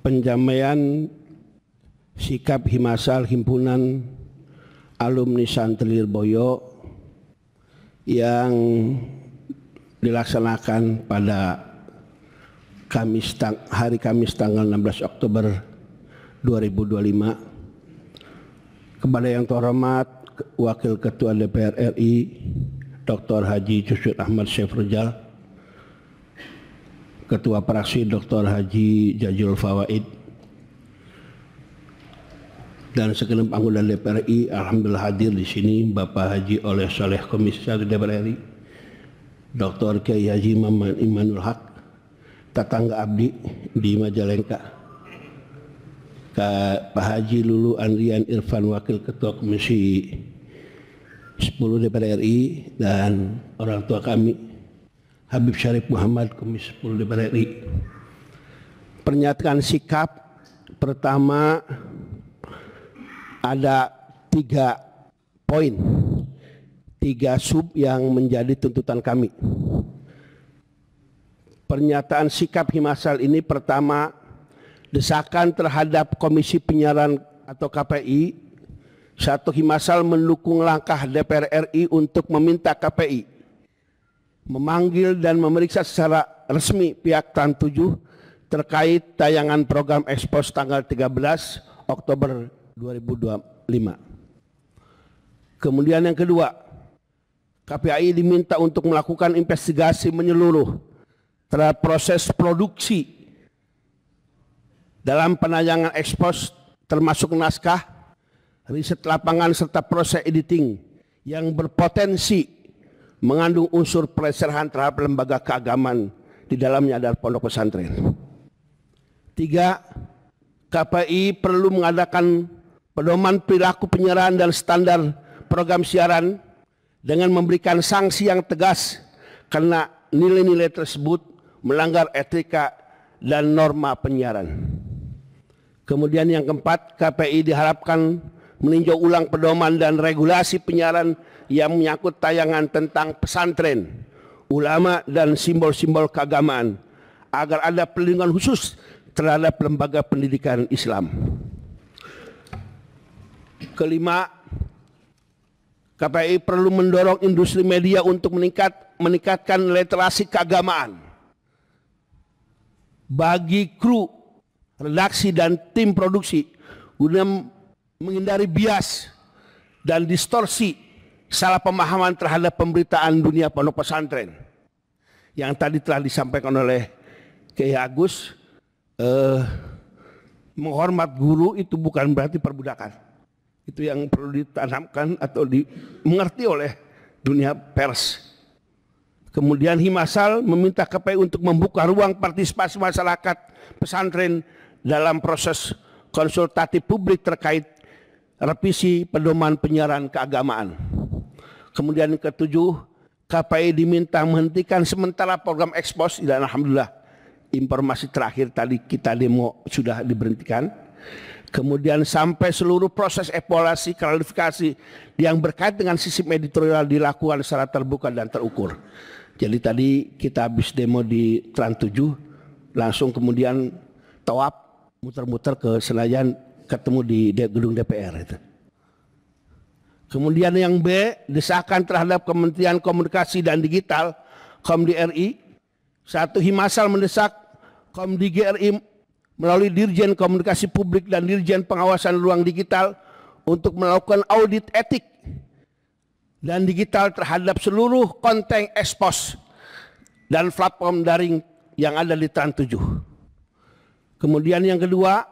penjamaian sikap Himasal Himpunan Alumni Santri Lirboyo yang dilaksanakan pada hari Kamis tanggal 16 Oktober 2025 kepada yang terhormat Wakil Ketua DPR RI Dr. Haji Cucut Ahmad Syekh Rizal, Ketua Praksi Dr. Haji Jajul Fawaid, dan segenap anggota DPR RI. Alhamdulillah hadir di sini Bapak Haji Oleh Soleh Komisi 1 DPR RI, Dr. Kiai Haji Muhammad Imanul Haq, tetangga abdi di Majalengka, Pak Haji Lulu Andrian Irfan Wakil Ketua Komisi 10 DPR RI, dan orang tua kami Habib Syarif Muhammad Komisi 10 DPR RI. Pernyataan sikap pertama ada 3 poin, 3 sub yang menjadi tuntutan kami. Pernyataan sikap Himasal ini pertama, desakan terhadap Komisi Penyiaran atau KPI. 1. Himasal mendukung langkah DPR RI untuk meminta KPI memanggil dan memeriksa secara resmi pihak Trans 7 terkait tayangan program Expose tanggal 13 Oktober 2025. Kemudian yang kedua, KPI diminta untuk melakukan investigasi menyeluruh terhadap proses produksi dalam penayangan Expose, termasuk naskah, riset lapangan serta proses editing yang berpotensi mengandung unsur pelecehan terhadap lembaga keagamaan, di dalamnya adalah pondok pesantren. 3. KPI perlu mengadakan pedoman perilaku penyiaran dan standar program siaran dengan memberikan sanksi yang tegas karena nilai-nilai tersebut melanggar etika dan norma penyiaran. Kemudian yang keempat, KPI diharapkan meninjau ulang pedoman dan regulasi penyiaran yang menyangkut tayangan tentang pesantren, ulama, dan simbol-simbol keagamaan agar ada perlindungan khusus terhadap lembaga pendidikan Islam. Kelima, KPI perlu mendorong industri media untuk meningkatkan literasi keagamaan bagi kru, redaksi, dan tim produksi guna menghindari bias dan distorsi salah pemahaman terhadap pemberitaan dunia pondok pesantren yang tadi telah disampaikan oleh Kiai Agus. Menghormat guru itu bukan berarti perbudakan. Itu yang perlu ditanamkan atau dimengerti oleh dunia pers. Kemudian Himasal meminta KPI untuk membuka ruang partisipasi masyarakat pesantren dalam proses konsultatif publik terkait revisi pedoman penyiaran keagamaan. Kemudian yang ketujuh, KPI diminta menghentikan sementara program Expose, dan alhamdulillah informasi terakhir tadi kita demo sudah diberhentikan. Kemudian sampai seluruh proses evaluasi klarifikasi yang berkait dengan sistem editorial dilakukan secara terbuka dan terukur. Jadi tadi kita habis demo di Trans 7, langsung kemudian tawaf muter-muter ke Senayan, ketemu di gedung DPR itu. Kemudian yang B, desakan terhadap Kementerian Komunikasi dan Digital KOMDI. 1. Himasal mendesak KOMDI melalui Dirjen Komunikasi Publik dan Dirjen Pengawasan Ruang Digital untuk melakukan audit etik dan digital terhadap seluruh konten Expose dan platform daring yang ada di Trans 7. Kemudian yang kedua,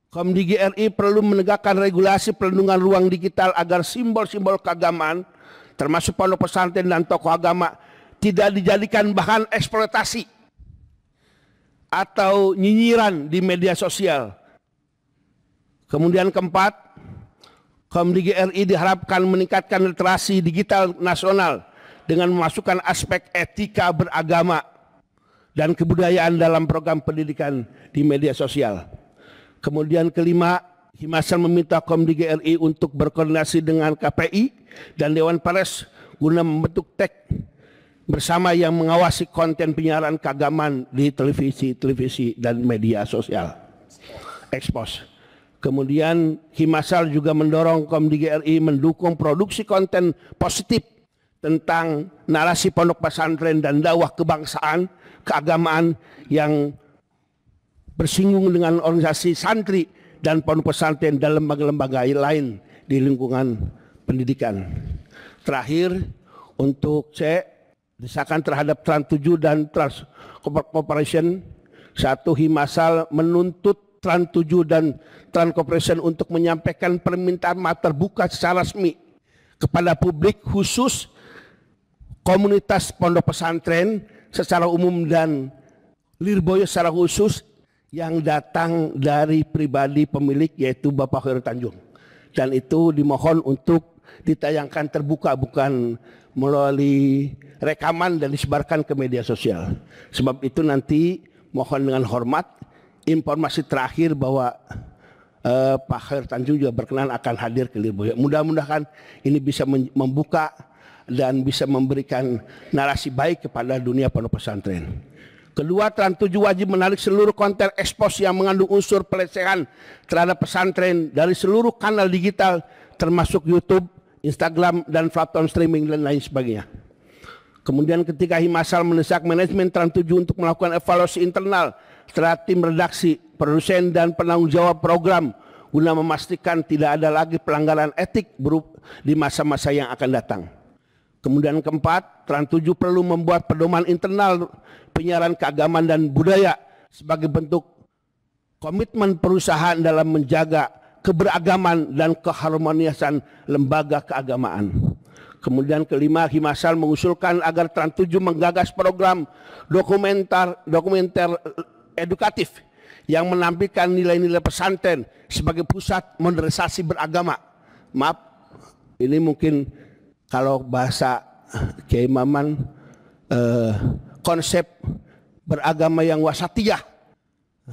KOMDI RI perlu menegakkan regulasi perlindungan ruang digital agar simbol-simbol keagamaan termasuk pondok pesantren dan tokoh agama tidak dijadikan bahan eksploitasi atau nyinyiran di media sosial. Kemudian keempat, KOMDI RI diharapkan meningkatkan literasi digital nasional dengan memasukkan aspek etika beragama dan kebudayaan dalam program pendidikan di media sosial. Kemudian kelima, Himasal meminta KOMDI RI untuk berkoordinasi dengan KPI dan Dewan Pers guna membentuk TEK bersama yang mengawasi konten penyiaran keagamaan di televisi dan media sosial. Expose. Kemudian Himasal juga mendorong Komdi.GRI mendukung produksi konten positif tentang narasi pondok pesantren dan dakwah kebangsaan, keagamaan yang bersinggung dengan organisasi santri dan pondok pesantren dan lembaga-lembaga lain di lingkungan pendidikan. Terakhir, untuk desakan terhadap Trans 7 dan Trans Corporation, satu, Himasal menuntut Trans 7 dan Trans Corporation untuk menyampaikan permintaan maaf terbuka secara resmi kepada publik, khusus komunitas pondok pesantren secara umum dan Lirboyo secara khusus, yang datang dari pribadi pemilik yaitu Bapak Khairul Tanjung. Dan itu dimohon untuk ditayangkan terbuka, bukan melalui rekaman dan disebarkan ke media sosial. Sebab itu nanti mohon dengan hormat informasi terakhir bahwa Pak Khairul Tanjung juga berkenan akan hadir ke Lirboyo. Mudah-mudahan ini bisa membuka dan bisa memberikan narasi baik kepada dunia pondok pesantren. Kedua, Trans 7 wajib menarik seluruh konten ekspos yang mengandung unsur pelecehan terhadap pesantren dari seluruh kanal digital termasuk YouTube, Instagram, dan platform streaming dan lain sebagainya. Kemudian ketika Himasal mendesak manajemen Trans 7 untuk melakukan evaluasi internal terhadap tim redaksi, produsen, dan penanggung jawab program guna memastikan tidak ada lagi pelanggaran etik di masa-masa yang akan datang. Kemudian keempat, Trans 7 perlu membuat pedoman internal penyiaran keagamaan dan budaya sebagai bentuk komitmen perusahaan dalam menjaga keberagaman dan keharmonisan lembaga keagamaan. Kemudian kelima, Himasal mengusulkan agar Trans 7 menggagas program dokumenter edukatif yang menampilkan nilai-nilai pesantren sebagai pusat modernisasi beragama. Maaf, ini mungkin kalau bahasa Kiai Maman konsep beragama yang wasatiyah,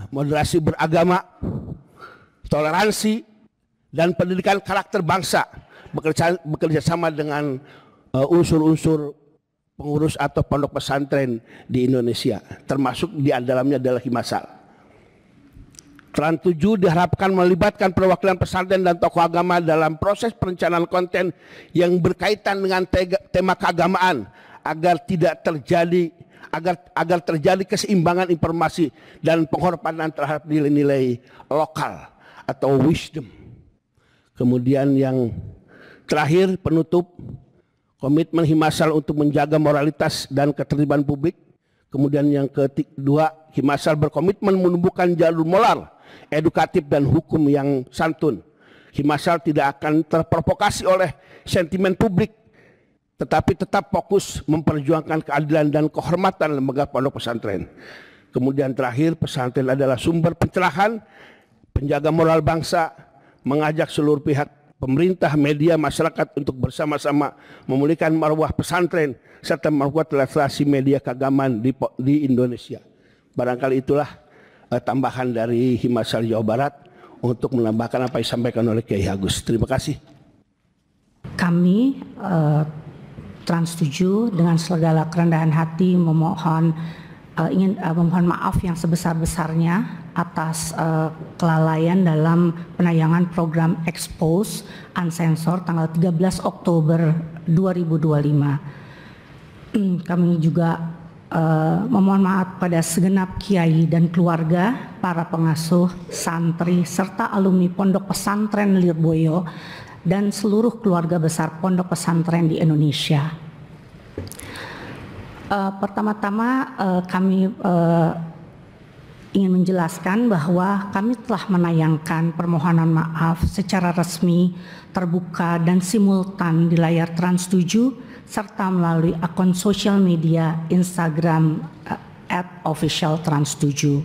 moderasi beragama, toleransi, dan pendidikan karakter bangsa, bekerja sama dengan unsur-unsur pengurus atau pondok pesantren di Indonesia, termasuk di dalamnya adalah Himasal. Trans 7 diharapkan melibatkan perwakilan pesantren dan tokoh agama dalam proses perencanaan konten yang berkaitan dengan tema keagamaan agar terjadi keseimbangan informasi dan penghormatan terhadap nilai-nilai lokal atau wisdom. Kemudian yang terakhir, penutup, komitmen Himasal untuk menjaga moralitas dan ketertiban publik. Kemudian yang kedua, Himasal berkomitmen menumbuhkan jalur moral, edukatif, dan hukum yang santun. Himasal tidak akan terprovokasi oleh sentimen publik, tetapi tetap fokus memperjuangkan keadilan dan kehormatan lembaga pondok pesantren. Kemudian terakhir, pesantren adalah sumber pencerahan, penjaga moral bangsa, mengajak seluruh pihak, pemerintah, media, masyarakat untuk bersama-sama memulihkan marwah pesantren serta memperkuat literasi media keagamaan di Indonesia. Barangkali itulah tambahan dari Himasal Jawa Barat untuk menambahkan apa yang disampaikan oleh Kiai Agus. Terima kasih. Kami Trans 7 dengan segala kerendahan hati memohon maaf yang sebesar-besarnya atas kelalaian dalam penayangan program Expose Unsensor tanggal 13 Oktober 2025. Kami juga memohon maaf pada segenap kiai dan keluarga, para pengasuh, santri, serta alumni Pondok Pesantren Lirboyo dan seluruh keluarga besar pondok pesantren di Indonesia. Pertama-tama kami ingin menjelaskan bahwa kami telah menayangkan permohonan maaf secara resmi, terbuka, dan simultan di layar Trans 7 serta melalui akun sosial media Instagram @officialtrans7.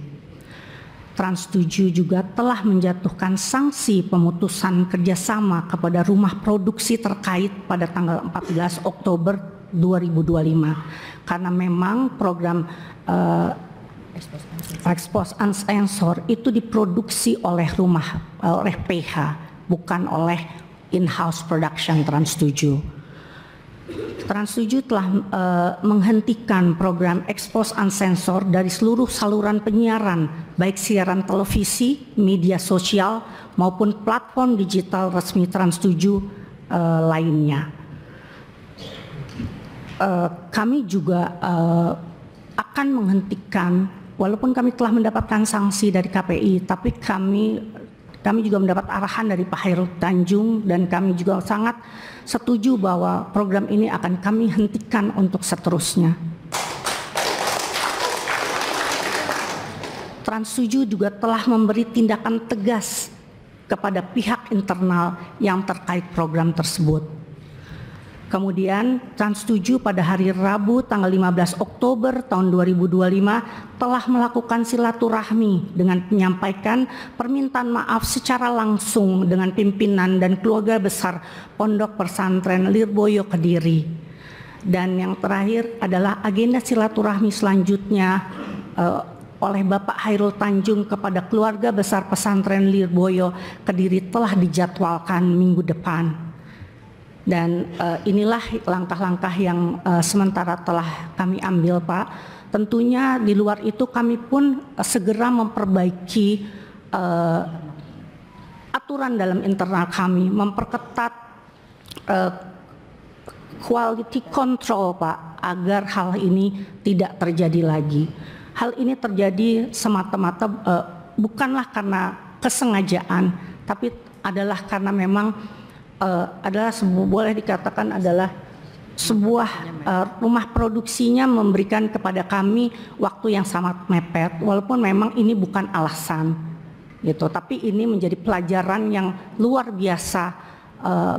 Trans 7 juga telah menjatuhkan sanksi pemutusan kerjasama kepada rumah produksi terkait pada tanggal 14 Oktober 2025 karena memang program Expose Unsensor itu diproduksi oleh PH, bukan oleh in-house production Trans 7. Trans 7 telah menghentikan program Expose Unsensor dari seluruh saluran penyiaran, baik siaran televisi, media sosial, maupun platform digital resmi Trans 7 lainnya. Kami juga akan menghentikan, walaupun kami telah mendapatkan sanksi dari KPI, tapi kami juga mendapat arahan dari Pak Hairul Tanjung, dan kami juga sangat setuju bahwa program ini akan kami hentikan untuk seterusnya. Trans 7 juga telah memberi tindakan tegas kepada pihak internal yang terkait program tersebut. Kemudian Trans 7 pada hari Rabu tanggal 15 Oktober tahun 2025 telah melakukan silaturahmi dengan menyampaikan permintaan maaf secara langsung dengan pimpinan dan keluarga besar Pondok Pesantren Lirboyo Kediri. Dan yang terakhir adalah agenda silaturahmi selanjutnya oleh Bapak Hairul Tanjung kepada keluarga besar Pesantren Lirboyo Kediri telah dijadwalkan minggu depan. Dan inilah langkah-langkah yang sementara telah kami ambil, Pak. Tentunya di luar itu kami pun segera memperbaiki aturan dalam internal kami, memperketat quality control, Pak, agar hal ini tidak terjadi lagi. Hal ini terjadi semata-mata bukanlah karena kesengajaan, tapi adalah karena memang adalah boleh dikatakan adalah sebuah rumah produksinya memberikan kepada kami waktu yang sangat mepet, walaupun memang ini bukan alasan gitu, tapi ini menjadi pelajaran yang luar biasa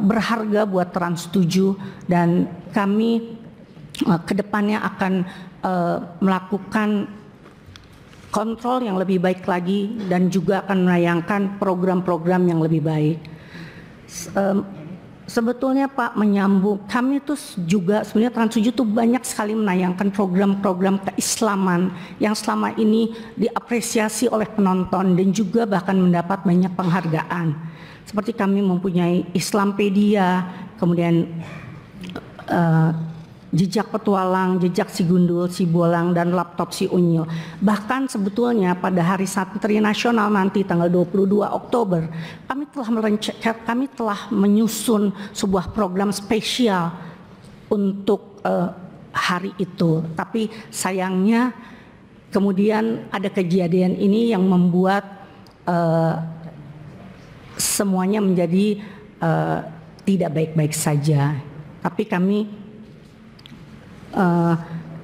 berharga buat Trans 7, dan kami kedepannya akan melakukan kontrol yang lebih baik lagi dan juga akan menayangkan program-program yang lebih baik. Sebetulnya Pak, menyambung, kami itu juga sebenarnya Trans 7 itu banyak sekali menayangkan program-program keislaman yang selama ini diapresiasi oleh penonton dan juga bahkan mendapat banyak penghargaan. Seperti kami mempunyai Islampedia, kemudian Jejak Petualang, Jejak Si Gundul, Si Bolang, dan Laptop Si Unyil. Bahkan sebetulnya pada Hari Santri Nasional nanti tanggal 22 Oktober, kami telah menyusun sebuah program spesial untuk hari itu. Tapi sayangnya kemudian ada kejadian ini yang membuat semuanya menjadi tidak baik-baik saja. Tapi kami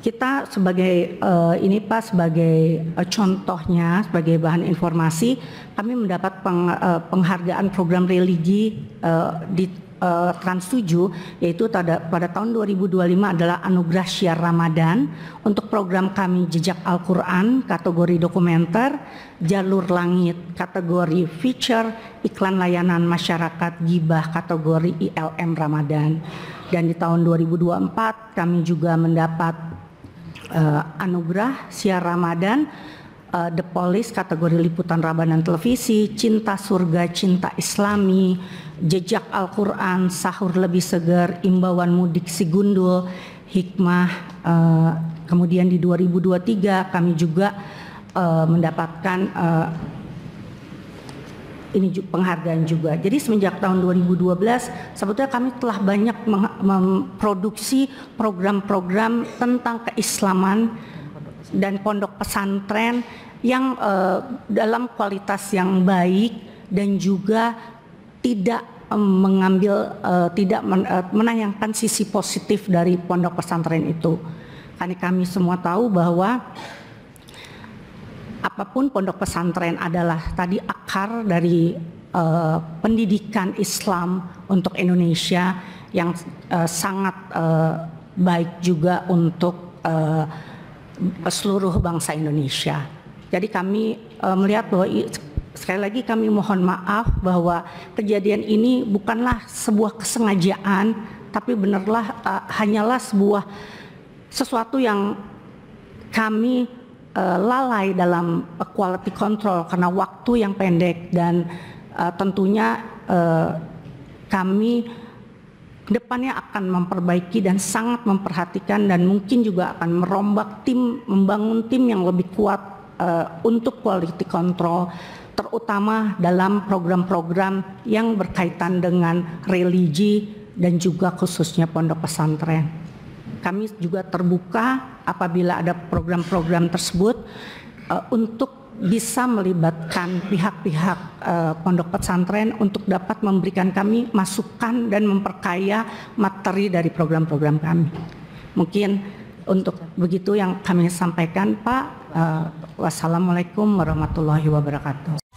kita sebagai ini Pak, sebagai contohnya, sebagai bahan informasi, kami mendapat penghargaan program religi di Trans 7, yaitu pada tahun 2025 adalah Anugerah Syiar Ramadan untuk program kami Jejak Al-Quran kategori dokumenter, Jalur Langit kategori feature, Iklan Layanan Masyarakat Gibah kategori ILM Ramadan. Dan di tahun 2024 kami juga mendapat anugerah Syiar Ramadan The Police kategori liputan Ramadan televisi, Cinta Surga, Cinta Islami, Jejak Al-Quran, Sahur Lebih Segar, Imbauan Mudik Si Gundul, Hikmah. Kemudian di 2023 kami juga mendapatkan ini penghargaan juga. Jadi semenjak tahun 2012 sebetulnya kami telah banyak memproduksi program-program tentang keislaman dan pondok pesantren yang dalam kualitas yang baik dan juga tidak mengambil menayangkan sisi positif dari pondok pesantren itu. Karena kami semua tahu bahwa apapun pondok pesantren adalah tadi akar dari pendidikan Islam untuk Indonesia yang sangat baik juga untuk seluruh bangsa Indonesia. Jadi kami melihat bahwa sekali lagi kami mohon maaf bahwa kejadian ini bukanlah sebuah kesengajaan, tapi hanyalah sesuatu yang kami lalai dalam quality control karena waktu yang pendek, dan tentunya kami kedepannya akan memperbaiki dan sangat memperhatikan dan mungkin juga akan merombak tim, membangun tim yang lebih kuat untuk quality control, terutama dalam program-program yang berkaitan dengan religi dan juga khususnya pondok pesantren. Kami juga terbuka apabila ada program-program tersebut untuk bisa melibatkan pihak-pihak pondok pesantren untuk dapat memberikan kami masukan dan memperkaya materi dari program-program kami. Mungkin untuk begitu yang kami sampaikan, Pak. Wassalamualaikum warahmatullahi wabarakatuh.